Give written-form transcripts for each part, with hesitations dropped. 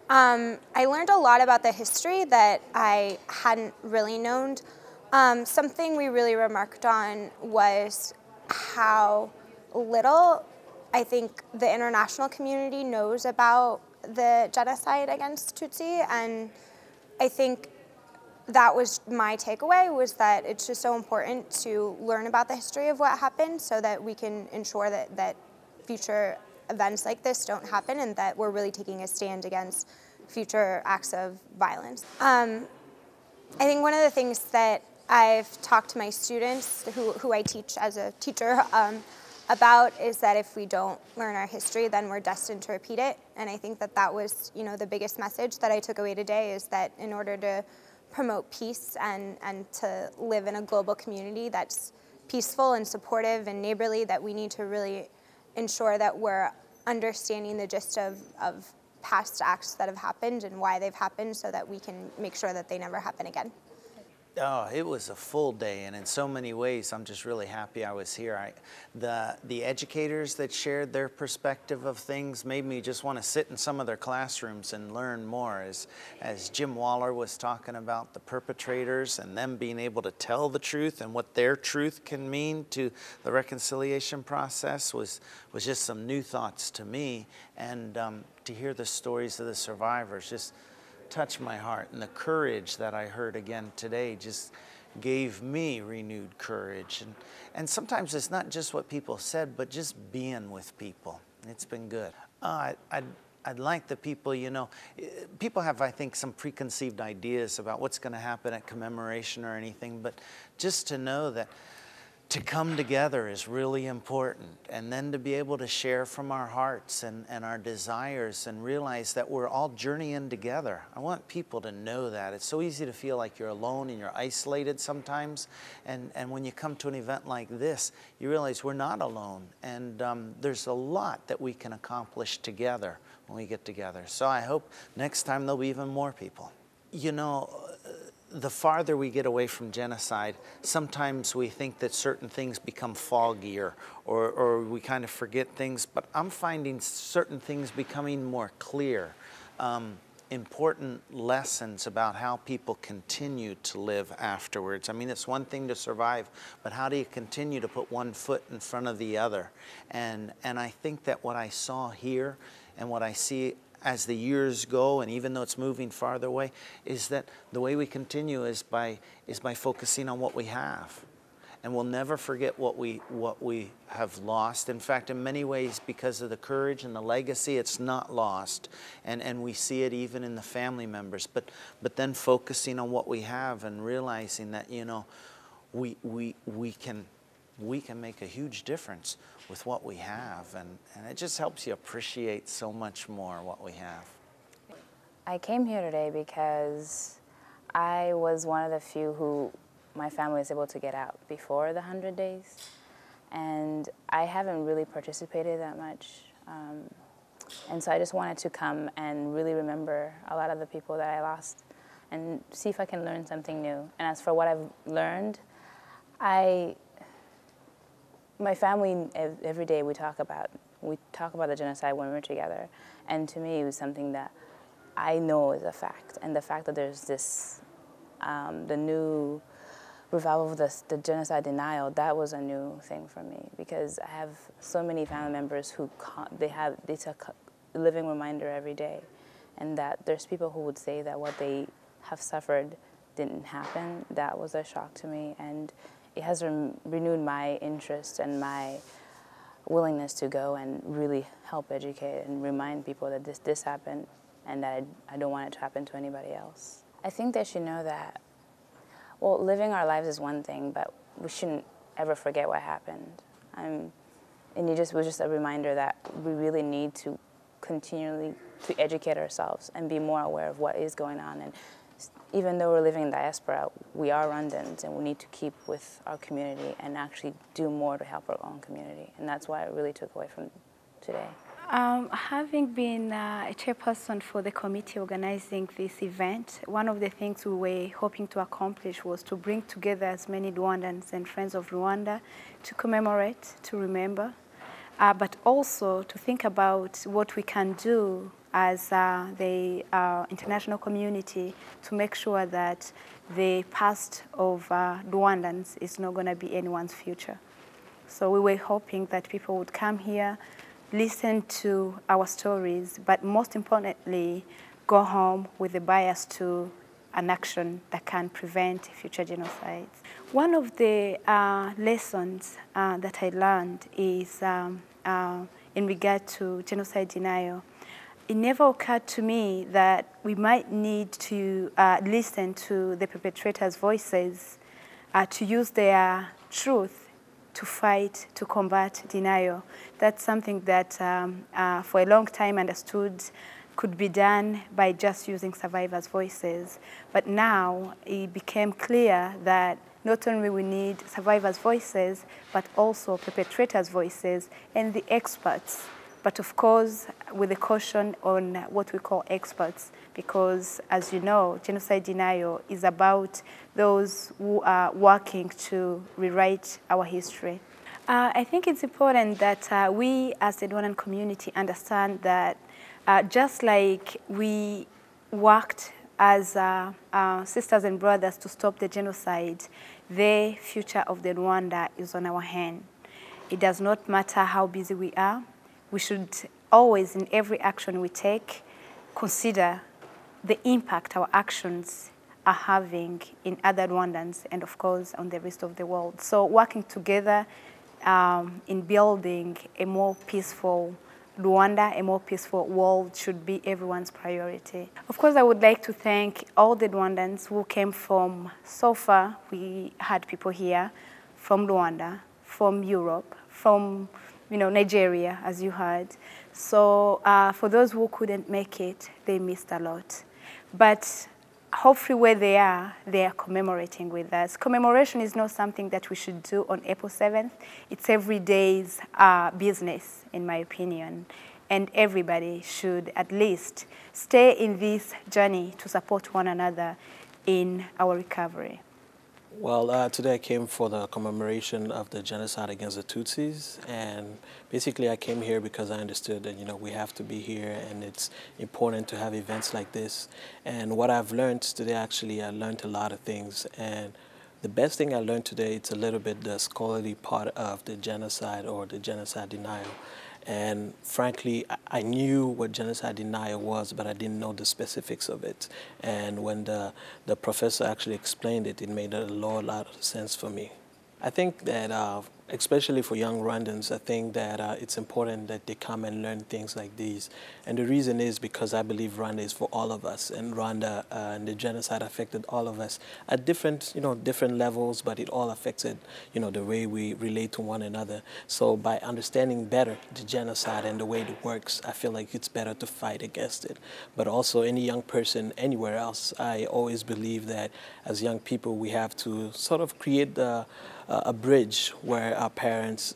I learned a lot about the history that I hadn't really known. Something we really remarked on was how little I think the international community knows about the genocide against Tutsi, and I think that was my takeaway, was that it's just so important to learn about the history of what happened so that we can ensure that future events like this don't happen and that we're really taking a stand against future acts of violence. I think one of the things that I've talked to my students, who I teach as a teacher, about is that if we don't learn our history, then we're destined to repeat it. And I think that was, the biggest message that I took away today, is that in order to promote peace and to live in a global community that's peaceful and supportive and neighborly, that we need to really ensure that we're understanding the gist of past acts that have happened and why they've happened, so that we can make sure that they never happen again. Oh, it was a full day, and in so many ways, I'm just really happy I was here. The educators that shared their perspective of things made me just want to sit in some of their classrooms and learn more. As Jim Waller was talking about the perpetrators and them being able to tell the truth and what their truth can mean to the reconciliation process was just some new thoughts to me. And to hear the stories of the survivors just touched my heart, and the courage that I heard again today just gave me renewed courage. And sometimes it's not just what people said, but just being with people. It's been good. I'd like the people, people have, I think, some preconceived ideas about what's going to happen at Commemoration or anything, but just to know that to come together is really important, and then to be able to share from our hearts and our desires and realize that we're all journeying together. I want people to know that. It's so easy to feel like you're alone and you're isolated sometimes, and when you come to an event like this, you realize we're not alone, and there's a lot that we can accomplish together when we get together. So I hope next time there'll be even more people. The farther we get away from genocide, sometimes we think that certain things become foggier, or we kind of forget things, but I'm finding certain things becoming more clear. Important lessons about how people continue to live afterwards. I mean, it's one thing to survive, but how do you continue to put one foot in front of the other? And I think that what I saw here and what I see as the years go, and even though it's moving farther away, is that the way we continue is by focusing on what we have. And we'll never forget what we have lost. In fact, in many ways, because of the courage and the legacy, it's not lost. And we see it even in the family members. But then focusing on what we have and realizing that, we can make a huge difference with what we have, and it just helps you appreciate so much more what we have. I came here today because I was one of the few who my family was able to get out before the 100 days, and I haven't really participated that much, and so I just wanted to come and really remember a lot of the people that I lost and see if I can learn something new. And as for what I've learned, my family, every day we talk about the genocide when we're together, and to me it was something that I know is a fact, and the fact that there's this, the new revival of the genocide denial, that was a new thing for me, because I have so many family members who it's a living reminder every day, and that there's people who would say that what they have suffered didn't happen. That was a shock to me, and it has renewed my interest and my willingness to go and really help educate and remind people that this happened, and that I don't want it to happen to anybody else. I think they should know that, well, living our lives is one thing, but we shouldn't ever forget what happened. And it was just a reminder that we really need to continually to educate ourselves and be more aware of what is going on. And even though we're living in diaspora, we are Rwandans, and we need to keep with our community and actually do more to help our own community. And that's why I really took away from today. Having been a chairperson for the committee organizing this event, one of the things we were hoping to accomplish was to bring together as many Rwandans and friends of Rwanda to commemorate, to remember, but also to think about what we can do as the international community to make sure that the past of Rwandans is not going to be anyone's future. So we were hoping that people would come here, listen to our stories, but most importantly, go home with a bias to an action that can prevent future genocides. One of the lessons that I learned is in regard to genocide denial. It never occurred to me that we might need to listen to the perpetrators' voices, to use their truth to fight, to combat denial. That's something that for a long time understood could be done by just using survivors' voices. But now it became clear that not only we need survivors' voices, but also perpetrators' voices and the experts. But of course, with a caution on what we call experts, because as you know, genocide denial is about those who are working to rewrite our history. I think it's important that we as the Rwandan community understand that just like we worked as sisters and brothers to stop the genocide, the future of the Rwanda is on our hand. It does not matter how busy we are. We should always, in every action we take, consider the impact our actions are having in other Rwandans and, of course, on the rest of the world. So working together in building a more peaceful Rwanda, a more peaceful world, should be everyone's priority. Of course, I would like to thank all the Rwandans who came from, so far, we had people here from Rwanda, from Europe, from Nigeria, as you heard. So for those who couldn't make it, they missed a lot. But hopefully where they are commemorating with us. Commemoration is not something that we should do on April 7th. It's every day's business, in my opinion. And everybody should at least stay in this journey to support one another in our recovery. Well, today I came for the commemoration of the genocide against the Tutsis, and basically I came here because I understood that we have to be here, and it's important to have events like this. And what I've learned today, actually, I learned a lot of things, and the best thing I learned today, it's a little bit the scholarly part of the genocide or the genocide denial. And frankly, I knew what genocide denial was, but I didn't know the specifics of it. And when the professor actually explained it, it made a lot of sense for me. I think that, especially for young Rwandans, I think that it's important that they come and learn things like these. And the reason is because I believe Rwanda is for all of us, and Rwanda and the genocide affected all of us at different levels, but it all affected, the way we relate to one another. So by understanding better the genocide and the way it works, I feel like it's better to fight against it. But also any young person anywhere else, I always believe that as young people, we have to sort of create a bridge where our parents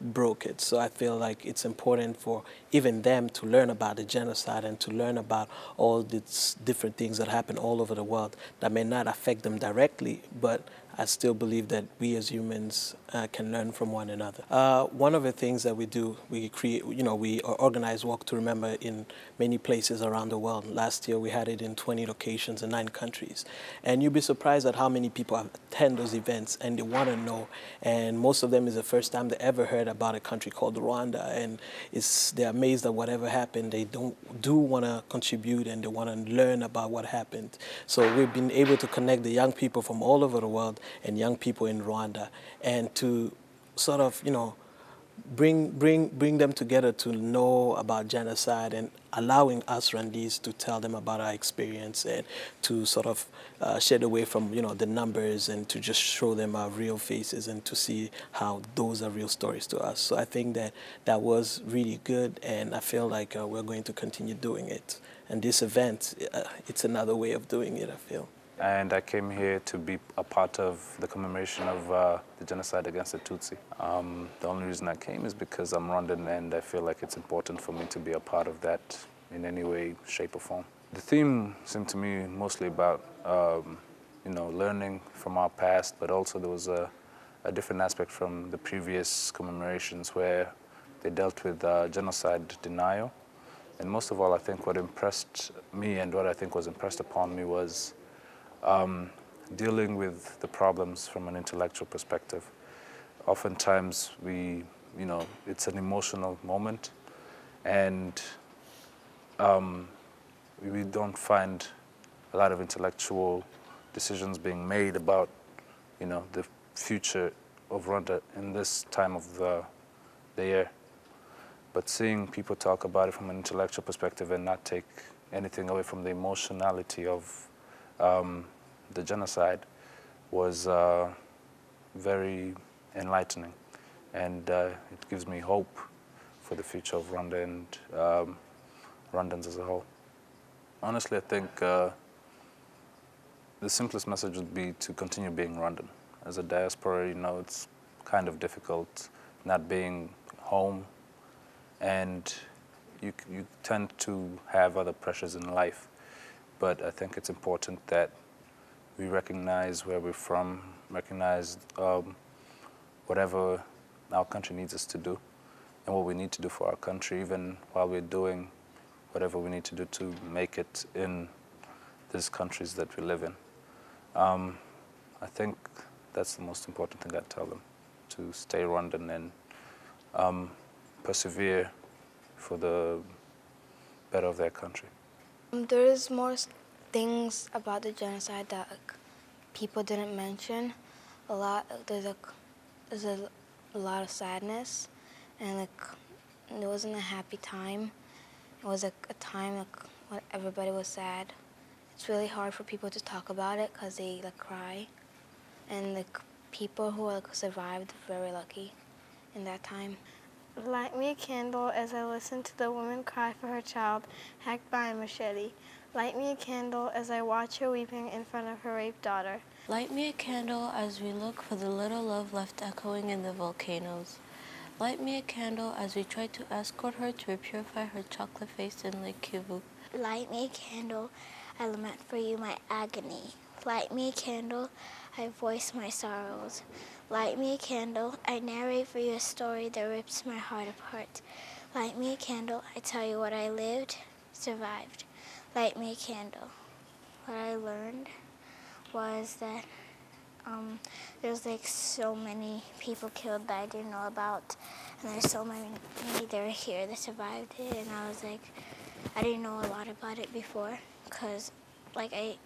broke it. So I feel like it's important for even them to learn about the genocide and to learn about all these different things that happen all over the world that may not affect them directly, but I still believe that we as humans can learn from one another. One of the things that we do, we organize Walk to Remember in many places around the world. Last year we had it in 20 locations in 9 countries. And you'll be surprised at how many people attend those events and they want to know. And most of them is the first time they ever heard about a country called Rwanda. And they're amazed at whatever happened. They do want to contribute and they want to learn about what happened. So we've been able to connect the young people from all over the world and young people in Rwanda, and to sort of, bring them together to know about genocide and allowing us Rwandese to tell them about our experience and to sort of shed away from, the numbers and to just show them our real faces and to see how those are real stories to us. So I think that was really good, and I feel like we're going to continue doing it. And this event, it's another way of doing it, I feel. And I came here to be a part of the commemoration of the genocide against the Tutsi. The only reason I came is because I'm Rwandan, and I feel like it's important for me to be a part of that in any way, shape, or form. The theme seemed to me mostly about, learning from our past, but also there was a different aspect from the previous commemorations where They dealt with genocide denial. And most of all, I think what impressed me and what I think was impressed upon me was dealing with the problems from an intellectual perspective. Oftentimes it's an emotional moment, and we don't find a lot of intellectual decisions being made about, the future of Rwanda in this time of the year. But seeing people talk about it from an intellectual perspective and not take anything away from the emotionality of the genocide was very enlightening. And it gives me hope for the future of Rwanda and Rwandans as a whole. Honestly, I think the simplest message would be to continue being Rwandan. As a diaspora, it's kind of difficult not being home, and you tend to have other pressures in life. But I think it's important that we recognize where we're from, recognize whatever our country needs us to do, and what we need to do for our country, even while we're doing whatever we need to do to make it in these countries that we live in. I think that's the most important thing I'd tell them, to stay Rwandan and persevere for the better of their country. There is more things about the genocide that people didn't mention. There's a lot of sadness, and it wasn't a happy time. It was a time when everybody was sad. It's really hard for people to talk about it because they cry, and the people who survived are very lucky in that time. Light me a candle as I listen to the woman cry for her child hacked by a machete. Light me a candle as I watch her weeping in front of her raped daughter. Light me a candle as we look for the little love left echoing in the volcanoes. Light me a candle as we try to escort her to purify her chocolate face in Lake Kivu. Light me a candle, I lament for you my agony. Light me a candle, I voice my sorrows. Light me a candle, I narrate for you a story that rips my heart apart. Light me a candle, I tell you what I lived, survived. Light me a candle. What I learned was that there's so many people killed that I didn't know about, and there's so many that are here that survived it, and I was I didn't know a lot about it before, because I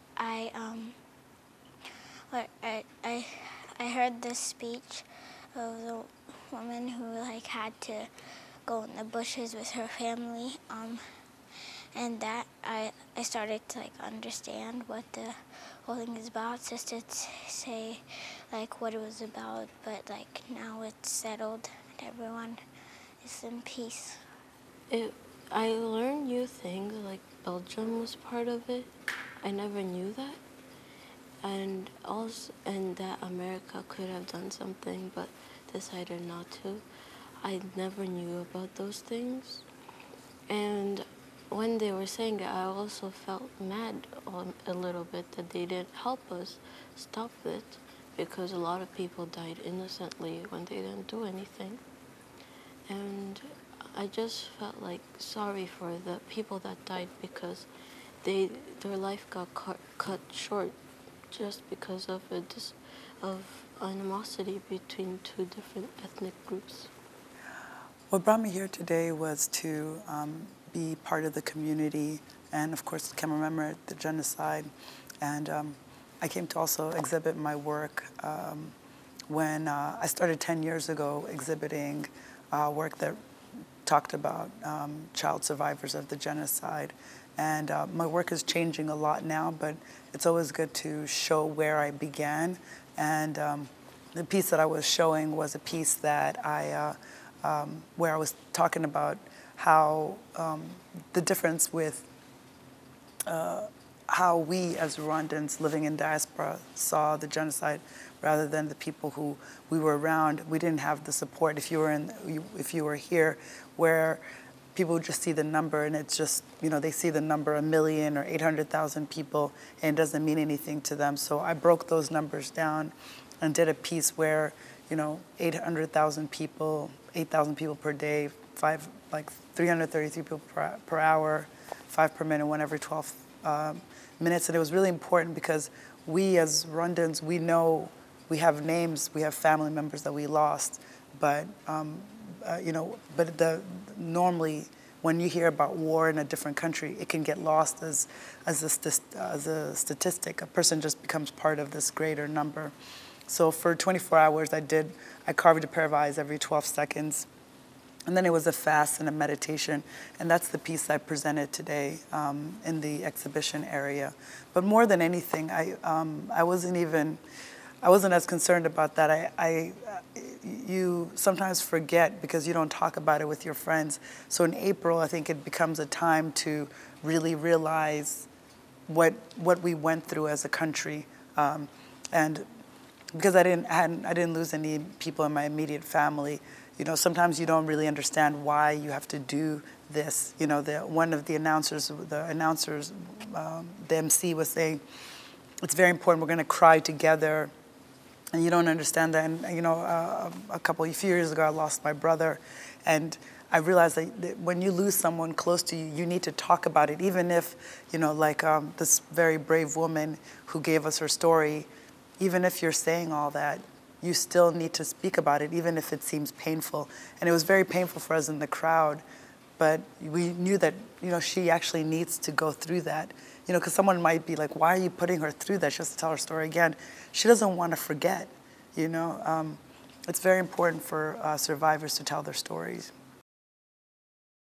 heard this speech of the woman who had to go in the bushes with her family, and that I started to understand what the whole thing is about, just to say what it was about, but now it's settled and everyone is in peace. I learned new things, Belgium was part of it. I never knew that. And that America could have done something but decided not to. I never knew about those things. And when they were saying it, I also felt mad a little bit that they didn't help us stop it, because a lot of people died innocently when they didn't do anything. And I just felt sorry for the people that died, because their life got cut short just because of animosity between two different ethnic groups. What brought me here today was to be part of the community and, of course, commemorate the genocide. And I came to also exhibit my work when I started 10 years ago exhibiting work that talked about child survivors of the genocide. And my work is changing a lot now, but it's always good to show where I began. And the piece that I was showing was a piece that where I was talking about how the difference with how we as Rwandans living in diaspora saw the genocide rather than the people who we were around. We didn't have the support. If you were here, where people just see the number and it's just, they see the number 1 million or 800,000 people and it doesn't mean anything to them. So I broke those numbers down and did a piece where, 800,000 people, 8,000 people per day, like 333 people per hour, 5 per minute, 1 every 12 minutes. And it was really important because we as Rwandans, we know we have names, we have family members that we lost, but normally when you hear about war in a different country, it can get lost as a statistic. A person just becomes part of this greater number. So for 24 hours, I carved a pair of eyes every 12 seconds. And then it was a fast and a meditation. And that's the piece I presented today in the exhibition area. But more than anything, I wasn't as concerned about that. You sometimes forget because you don't talk about it with your friends. So in April, I think it becomes a time to really realize what we went through as a country. And because I didn't lose any people in my immediate family, sometimes you don't really understand why you have to do this. One of the announcers, the MC was saying, it's very important, we're going to cry together. And you don't understand that. And, a few years ago, I lost my brother. And I realized that when you lose someone close to you, you need to talk about it. Even if, this very brave woman who gave us her story, even if you're saying all that, you still need to speak about it, even if it seems painful. And it was very painful for us in the crowd. But we knew that, she actually needs to go through that. Because someone might be like, why are you putting her through that? She has to tell her story again. She doesn't want to forget, It's very important for survivors to tell their stories.